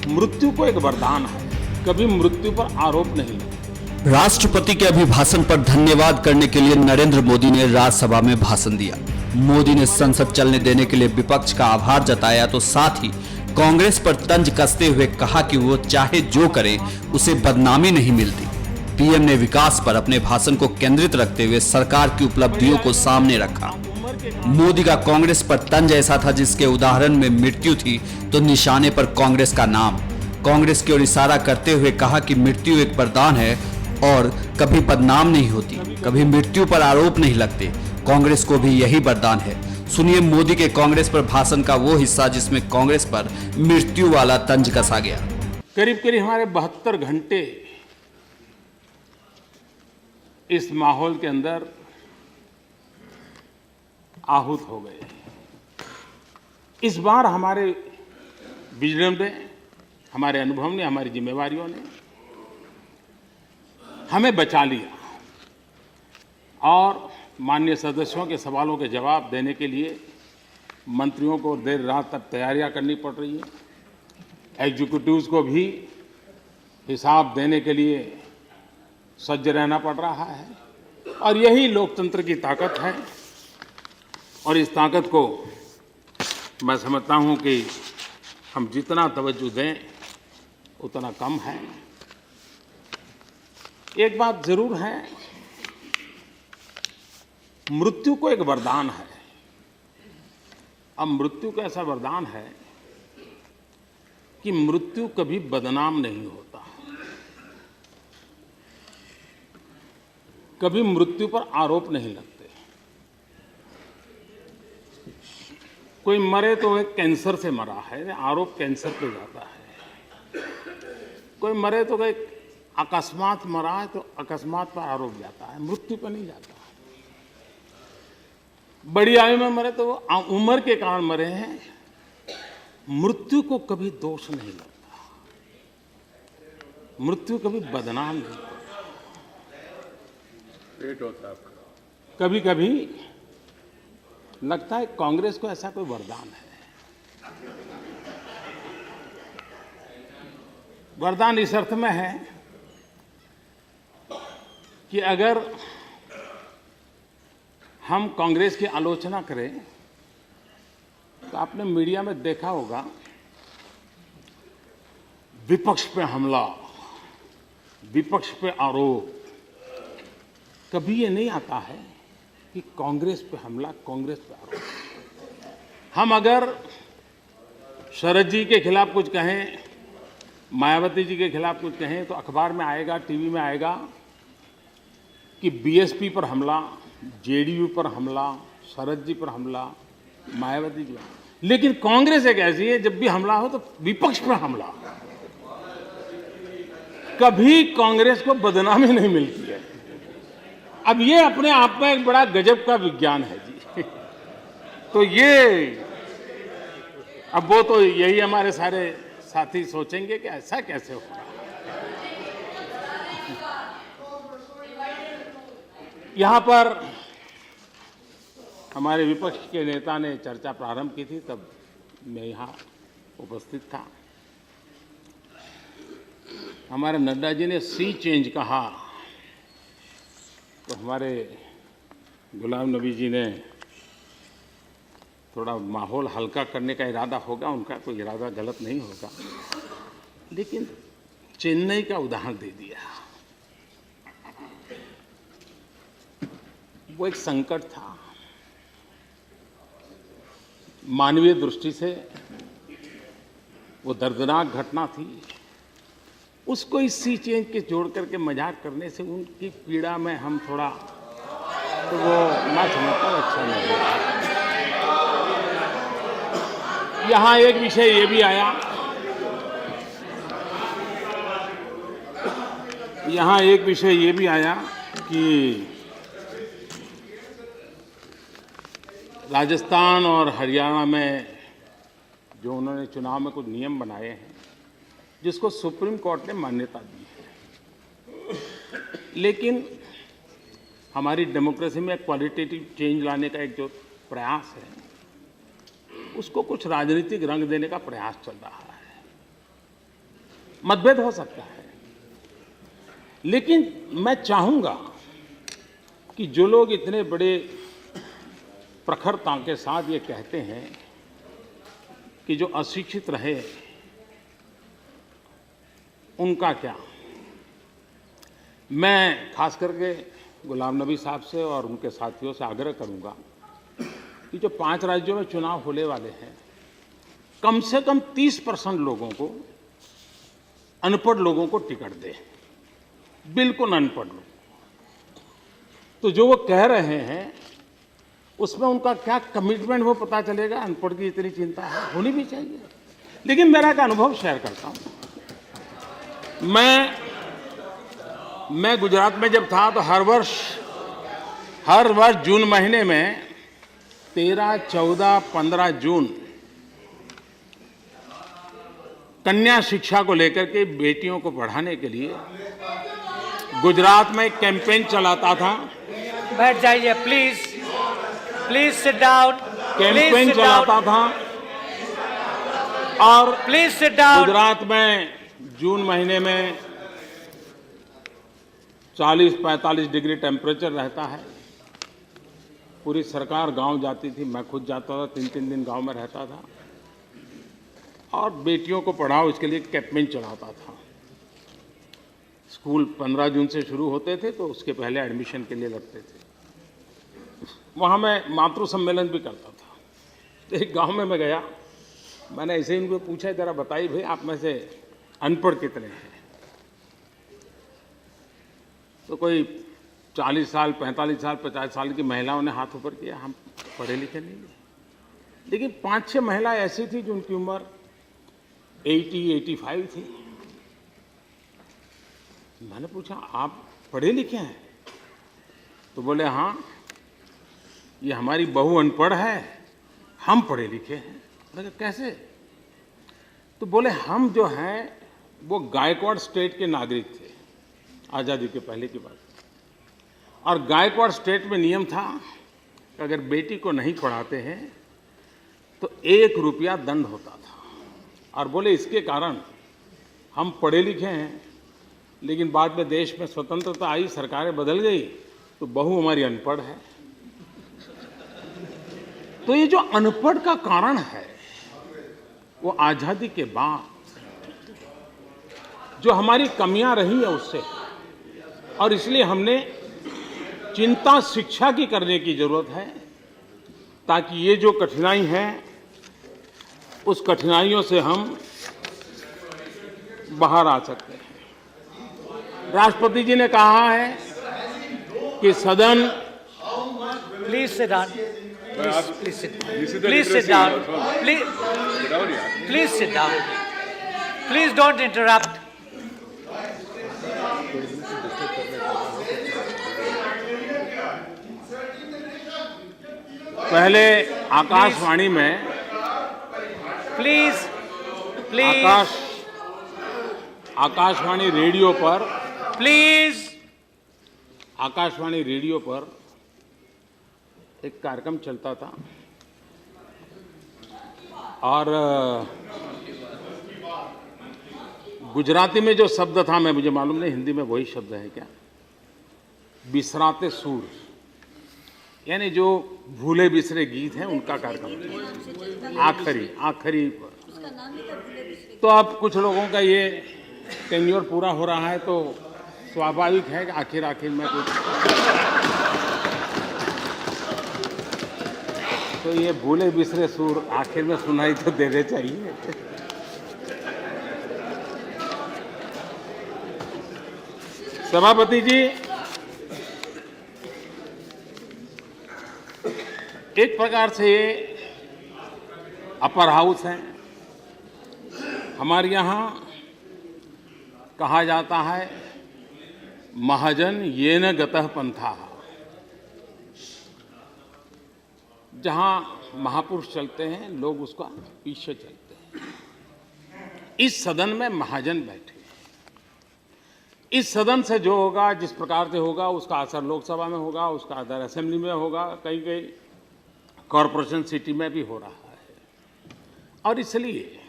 मृत्यु को एक वरदान है, कभी मृत्यु पर आरोप नहीं लगता। राष्ट्रपति के अभिभाषण पर धन्यवाद करने के लिए नरेंद्र मोदी ने राज्यसभा में भाषण दिया। मोदी ने संसद चलने देने के लिए विपक्ष का आभार जताया तो साथ ही कांग्रेस पर तंज कसते हुए कहा कि वो चाहे जो करे उसे बदनामी नहीं मिलती। पीएम ने विकास पर अपने भाषण को केंद्रित रखते हुए सरकार की उपलब्धियों को सामने रखा। मोदी का कांग्रेस पर तंज ऐसा था जिसके उदाहरण में मृत्यु थी तो निशाने पर कांग्रेस का नाम। कांग्रेस की ओर इशारा करते हुए कहा कि मृत्यु एक वरदान है और कभी बदनाम नहीं होती, कभी मृत्यु पर आरोप नहीं लगते। कांग्रेस को भी यही वरदान है। सुनिए मोदी के कांग्रेस पर भाषण का वो हिस्सा जिसमें कांग्रेस पर मृत्यु वाला तंज कसा गया। करीब करीब हमारे 72 घंटे इस माहौल के अंदर आहूत हो गए। इस बार हमारे विजडम ने, हमारे अनुभव ने, हमारी जिम्मेवारियों ने हमें बचा लिया और माननीय सदस्यों के सवालों के जवाब देने के लिए मंत्रियों को देर रात तक तैयारियां करनी पड़ रही है। एग्जीक्यूटिव्स को भी हिसाब देने के लिए सज्ज रहना पड़ रहा है और यही लोकतंत्र की ताकत है। और इस ताकत को मैं समझता हूं कि हम जितना तवज्जो दें उतना कम है। एक बात जरूर है, मृत्यु को एक वरदान है। अब मृत्यु का ऐसा वरदान है कि मृत्यु कभी बदनाम नहीं होता, कभी मृत्यु पर आरोप नहीं लगते। कोई मरे तो एक कैंसर से मरा है, आरोप कैंसर पे जाता है। कोई मरे तो एक अकस्मात मरा है तो अकस्मात पर आरोप जाता है, मृत्यु पर नहीं जाता। बड़ी आयु में मरे तो वो उम्र के कारण मरे हैं, मृत्यु को कभी दोष नहीं लगता, मृत्यु कभी बदनाम नहीं होता। कभी कभी लगता है कांग्रेस को ऐसा कोई वरदान है। वरदान इस अर्थ में है कि अगर हम कांग्रेस की आलोचना करें तो आपने मीडिया में देखा होगा, विपक्ष पे हमला, विपक्ष पे आरोप। कभी ये नहीं आता है कि कांग्रेस पे हमला, कांग्रेस पे आरोप। हम अगर शरद जी के खिलाफ कुछ कहें, मायावती जी के खिलाफ कुछ कहें तो अखबार में आएगा, टीवी में आएगा कि बीएसपी पर हमला, जेडीयू पर हमला, शरद जी पर हमला, मायावती जी पर। लेकिन कांग्रेस एक ऐसी है, जब भी हमला हो तो विपक्ष पर हमला। कभी कांग्रेस को बदनामी नहीं मिलती है। अब ये अपने आप में एक बड़ा गजब का विज्ञान है जी। तो ये अब वो तो यही हमारे सारे साथी सोचेंगे कि ऐसा कैसे होगा। यहां पर हमारे विपक्ष के नेता ने चर्चा प्रारंभ की थी, तब मैं यहां उपस्थित था। हमारे नड्डा जी ने सी चेंज कहा तो हमारे गुलाम नबी जी ने थोड़ा माहौल हल्का करने का इरादा होगा, उनका कोई इरादा गलत नहीं होगा, लेकिन चेन्नई का उदाहरण दे दिया। वो एक संकट था, मानवीय दृष्टि से वो दर्दनाक घटना थी। उसको इस सी चेंज के जोड़ करके मजाक करने से उनकी पीड़ा में हम थोड़ा, तो वो ना समझता अच्छा नहीं लगा। यहाँ एक विषय ये भी आया, यहाँ एक विषय ये भी आया कि राजस्थान और हरियाणा में जो उन्होंने चुनाव में कुछ नियम बनाए हैं जिसको सुप्रीम कोर्ट ने मान्यता दी है, लेकिन हमारी डेमोक्रेसी में क्वालिटेटिव चेंज लाने का एक जो प्रयास है उसको कुछ राजनीतिक रंग देने का प्रयास चल रहा है। मतभेद हो सकता है, लेकिन मैं चाहूंगा कि जो लोग इतने बड़े प्रखरता के साथ ये कहते हैं कि जो अशिक्षित रहे उनका क्या, मैं खास करके गुलाम नबी साहब से और उनके साथियों से आग्रह करूंगा कि जो 5 राज्यों में चुनाव होने वाले हैं, कम से कम 30% लोगों को, अनपढ़ लोगों को टिकट दे, बिल्कुल अनपढ़ लोग। तो जो वो कह रहे हैं उसमें उनका क्या कमिटमेंट वो पता चलेगा। अनपढ़ की इतनी चिंता है, होनी भी चाहिए। लेकिन मेरा एक अनुभव शेयर करता हूं। मैं गुजरात में जब था तो हर वर्ष जून महीने में 13, 14, 15 जून कन्या शिक्षा को लेकर के बेटियों को पढ़ाने के लिए गुजरात में एक कैंपेन चलाता था। बैठ जाइए please, please sit down. Campaign चलाता था और प्लीज सिट डाउन। गुजरात में जून महीने में 40-45 डिग्री टेम्परेचर रहता है। पूरी सरकार गांव जाती थी, मैं खुद जाता था, 3-3 दिन गांव में रहता था और बेटियों को पढ़ाओ इसके लिए कैंपेन चलाता था। स्कूल 15 जून से शुरू होते थे तो उसके पहले एडमिशन के लिए लगते थे। वहाँ मैं मातृ सम्मेलन भी करता था। एक गांव में मैं गया, मैंने ऐसे ही उनको पूछा, जरा बताइए भाई आप में से अनपढ़ कितने हैं? तो कोई 40 साल, 45 साल, 50 साल की महिलाओं ने हाथ ऊपर किया, हम पढ़े लिखे नहीं हैं। लेकिन 5-6 महिलाएं ऐसी थी जिनकी उम्र 80-85 थी। मैंने पूछा आप पढ़े लिखे हैं? तो बोले हाँ, ये हमारी बहू अनपढ़ है, हम पढ़े लिखे हैं। मैंने कहा कैसे? तो बोले हम जो हैं वो गायकवाड़ स्टेट के नागरिक थे, आज़ादी के पहले की बात। और गायकवाड़ स्टेट में नियम था कि अगर बेटी को नहीं पढ़ाते हैं तो 1 रुपया दंड होता था। और बोले इसके कारण हम पढ़े लिखे हैं, लेकिन बाद में देश में स्वतंत्रता आई, सरकारें बदल गई, तो बहू हमारी अनपढ़ है। तो ये जो अनपढ़ का कारण है वो आज़ादी के बाद जो हमारी कमियां रही है उससे, और इसलिए हमने चिंता शिक्षा की करने की जरूरत है ताकि ये जो कठिनाई है उस कठिनाइयों से हम बाहर आ सकते हैं। राष्ट्रपति जी ने कहा है कि सदन please sit down, please sit down, please sit down, please don't interrupt. पहले आकाशवाणी में प्लीज आकाशवाणी रेडियो पर प्लीज आकाशवाणी रेडियो पर एक कार्यक्रम चलता था और गुजराती में जो शब्द था, मैं मुझे मालूम नहीं हिंदी में वही शब्द है क्या, बिसराते सूर, यानी जो भूले बिसरे गीत हैं उनका कार्यक्रम आखिरी पर। तो अब कुछ लोगों का ये टेन्योर पूरा हो रहा है तो स्वाभाविक है कि आखिर में कुछ तो ये भूले बिसरे सुर आखिर में सुनाई तो देने चाहिए। सभापति जी, एक प्रकार से ये अपर हाउस है। हमारे यहाँ कहा जाता है महाजन ये न गतः पंथा, जहाँ महापुरुष चलते हैं लोग उसका पीछे चलते हैं। इस सदन में महाजन बैठे, इस सदन से जो होगा, जिस प्रकार से होगा, उसका असर लोकसभा में होगा, उसका असर असेंबली में होगा, कई कई कॉरपोरेशन सिटी में भी हो रहा है। और इसलिए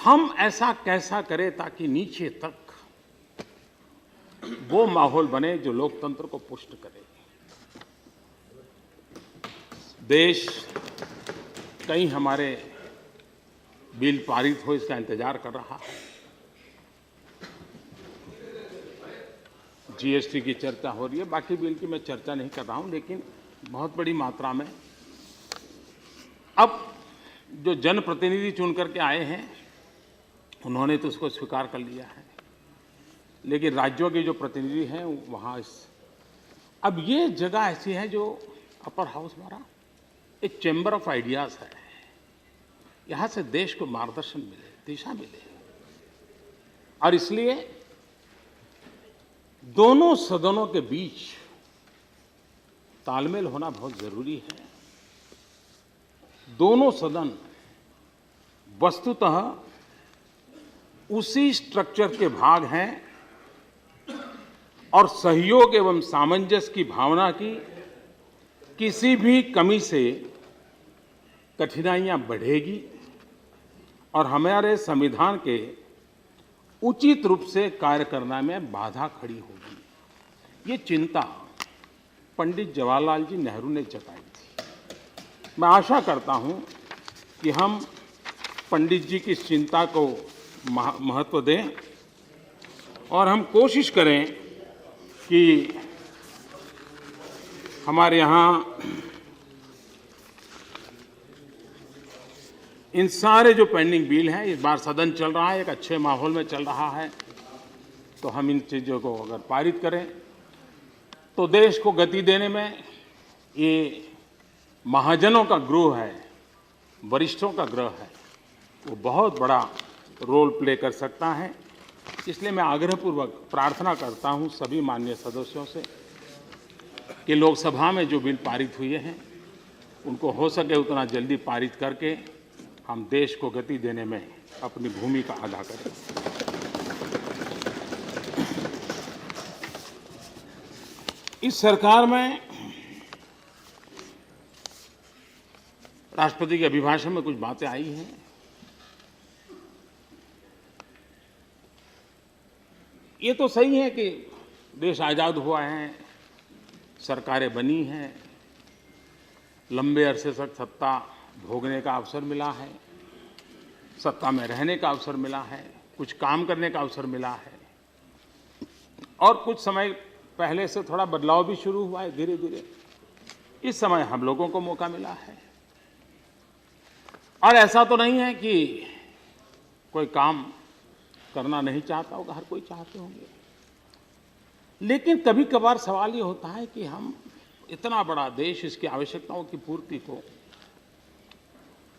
हम ऐसा कैसा करें ताकि नीचे तक वो माहौल बने जो लोकतंत्र को पुष्ट करे। देश कहीं हमारे बिल पारित हो इसका इंतजार कर रहा है। जीएसटी की चर्चा हो रही है, बाकी बिल की मैं चर्चा नहीं कर रहा हूं, लेकिन बहुत बड़ी मात्रा में अब जो जनप्रतिनिधि चुन करके आए हैं उन्होंने तो उसको स्वीकार कर लिया है, लेकिन राज्यों के जो प्रतिनिधि हैं वहाँ अब ये जगह ऐसी है जो अपर हाउस हमारा एक चैम्बर ऑफ आइडियाज़ है। यहाँ से देश को मार्गदर्शन मिले, दिशा मिले, और इसलिए दोनों सदनों के बीच तालमेल होना बहुत जरूरी है। दोनों सदन वस्तुतः उसी स्ट्रक्चर के भाग हैं और सहयोग एवं सामंजस्य की भावना की किसी भी कमी से कठिनाइयां बढ़ेगी और हमारे संविधान के उचित रूप से कार्य करने में बाधा खड़ी होगी। ये चिंता पंडित जवाहरलाल जी नेहरू ने जताई थी। मैं आशा करता हूं कि हम पंडित जी की इस चिंता को महत्व दें और हम कोशिश करें कि हमारे यहाँ इन सारे जो पेंडिंग बिल हैं, इस बार सदन चल रहा है, एक अच्छे माहौल में चल रहा है, तो हम इन चीज़ों को अगर पारित करें तो देश को गति देने में ये महाजनों का गृह है, वरिष्ठों का गृह है, वो बहुत बड़ा रोल प्ले कर सकता है। इसलिए मैं आग्रहपूर्वक प्रार्थना करता हूं सभी माननीय सदस्यों से कि लोकसभा में जो बिल पारित हुए हैं उनको हो सके उतना जल्दी पारित करके हम देश को गति देने में अपनी भूमिका अदा करें। इस सरकार में राष्ट्रपति के अभिभाषण में कुछ बातें आई हैं। ये तो सही है कि देश आज़ाद हुआ है, सरकारें बनी हैं, लंबे अरसे तक सत्ता भोगने का अवसर मिला है, सत्ता में रहने का अवसर मिला है, कुछ काम करने का अवसर मिला है, और कुछ समय पहले से थोड़ा बदलाव भी शुरू हुआ है धीरे धीरे। इस समय हम लोगों को मौका मिला है, और ऐसा तो नहीं है कि कोई काम करना नहीं चाहता होगा, हर कोई चाहते होंगे, लेकिन कभी कभार सवाल ये होता है कि हम इतना बड़ा देश, इसकी आवश्यकताओं की पूर्ति को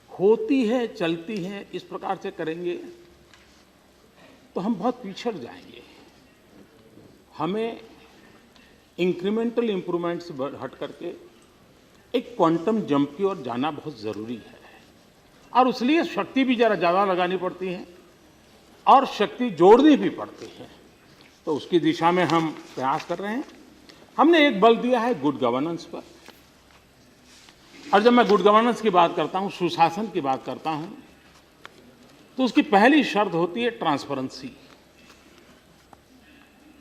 होती है, चलती है, इस प्रकार से करेंगे तो हम बहुत पिछड़ जाएंगे। हमें इंक्रीमेंटल इंप्रूवमेंट से हट करके एक क्वांटम जंप की ओर जाना बहुत ज़रूरी है, और इसलिए शक्ति भी ज़रा ज़्यादा लगानी पड़ती है और शक्ति जोड़नी भी पड़ती है। तो उसकी दिशा में हम प्रयास कर रहे हैं। हमने एक बल दिया है गुड गवर्नेंस पर, और जब मैं गुड गवर्नेंस की बात करता हूं, सुशासन की बात करता हूं, तो उसकी पहली शर्त होती है ट्रांसपेरेंसी।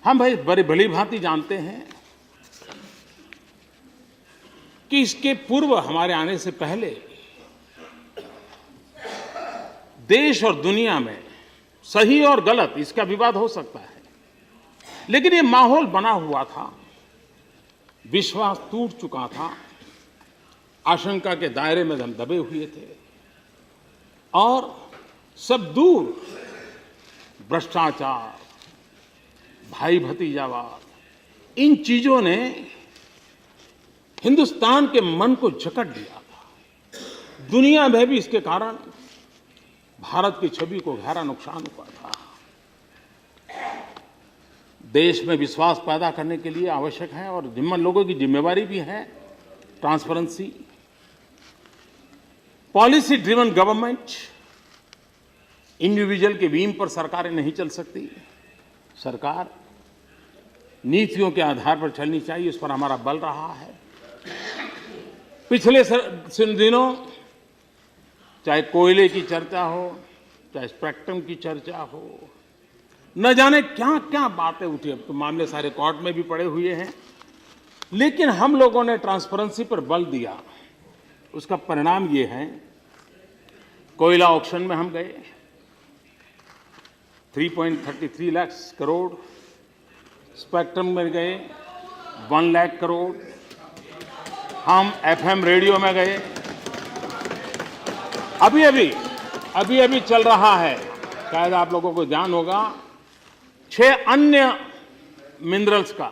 हम भाई बड़ी भली भांति जानते हैं कि इसके पूर्व, हमारे आने से पहले देश और दुनिया में सही और गलत इसका विवाद हो सकता है, लेकिन ये माहौल बना हुआ था, विश्वास टूट चुका था, आशंका के दायरे में हम दबे हुए थे, और सब दूर भ्रष्टाचार, भाई भतीजावाद, इन चीजों ने हिंदुस्तान के मन को जकड़ दिया था। दुनिया में भी इसके कारण भारत की छवि को गहरा नुकसान हुआ था। देश में विश्वास पैदा करने के लिए आवश्यक है, और जिम्मेदार लोगों की जिम्मेवारी भी है transparency. Policy driven government, individual के व्हीम पर सरकारें नहीं चल सकती। सरकार नीतियों के आधार पर चलनी चाहिए, इस पर हमारा बल रहा है। पिछले दिनों चाहे कोयले की चर्चा हो, चाहे स्पेक्ट्रम की चर्चा हो, न जाने क्या क्या बातें उठी। अब तो मामले सारे कोर्ट में भी पड़े हुए हैं, लेकिन हम लोगों ने ट्रांसपेरेंसी पर बल दिया। उसका परिणाम ये है, कोयला ऑक्शन में हम गए 3.33 लाख करोड़, स्पेक्ट्रम में गए 1 लाख करोड़, हम एफएम रेडियो में गए। अभी अभी चल रहा है, शायद आप लोगों को ध्यान होगा, 6 अन्य मिनरल्स का,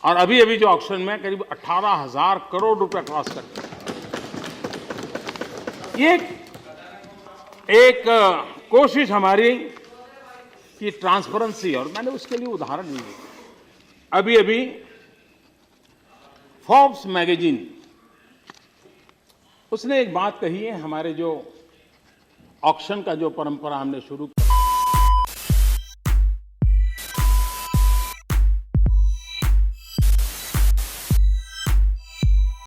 और अभी जो ऑक्शन में करीब 18,000 करोड़ रुपए क्रॉस करते हैं। ये एक कोशिश हमारी कि ट्रांसपेरेंसी, और मैंने उसके लिए उदाहरण लिए। अभी फोर्ब्स मैगजीन, उसने एक बात कही है, हमारे जो ऑक्शन का जो परंपरा हमने शुरू की,